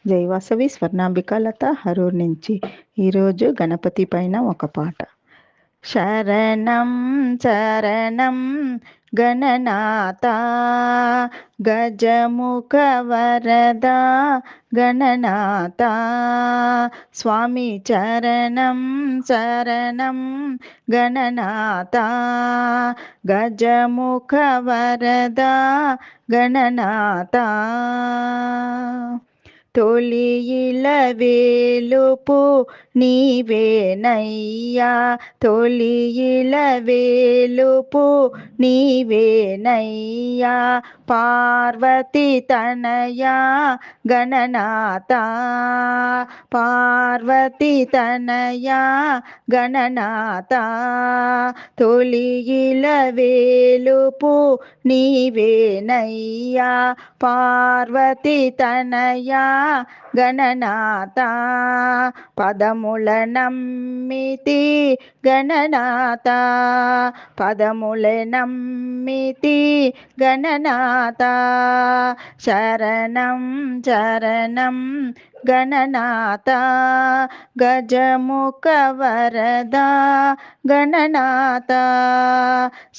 జై వాసవి స్వర్ణాంబిక లత హరూర్ నుంచి. ఈరోజు గణపతి పైన ఒక పాట. శరణం శరణం గణనాథ గజముఖ వరద గణనాథ స్వామి చరణం శరణం గణనాథ గజముఖ వరద గణనాథ తొలి ఇలవేలుపు నీవేనయ్యా, తొలి ఇలవేలుపు నీవేనయ్యా, పార్వతి తనయా గణనాథ, పార్వతి తనయా గణనాథ, తొలి ఇలవేలుపు నీవేనయ్యా, పార్వతి తనయా గణనాథ, పదముల నమ్మితి గణనాథ, పదముల నమ్మితి గణనాథ, శరణం శరణం గణనాథ గజముఖ వరద గణనాథ,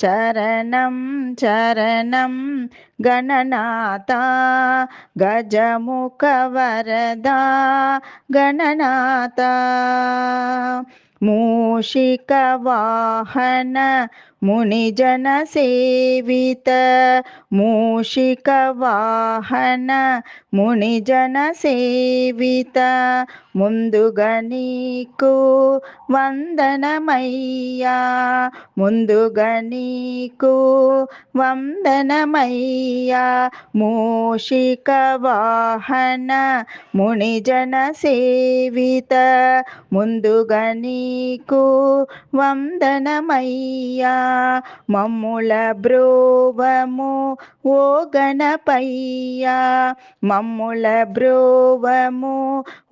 శరణం శరణం గణనాథ గజముఖ వరద గణనాథ, మూషిక వాహన మునిజన సేవిత, మూషిక వాహన మునిజన సేవిత, ముందుగా నీకు వందనమయ్యా, ముందుగా నీకు వందనమయ్యా, మూషిక వాహన మునిజన సేవిత, ముందుగా నీకు వందనమయ్యా, మమ్ముల బ్రోవము ఓ గణపయ్యా, మమ్ముల బ్రోవము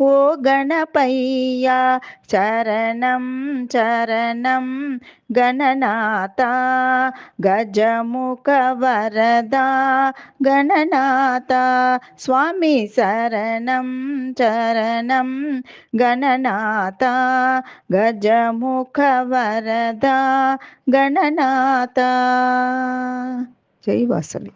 ఓ గణపయ్యా, చరణం చరణం గణనాథ గజముఖ వరద గణనాథ, స్వామి శరణం చరణం గణనాథ గజముఖ వరద గణనాథ. జై వాసవి.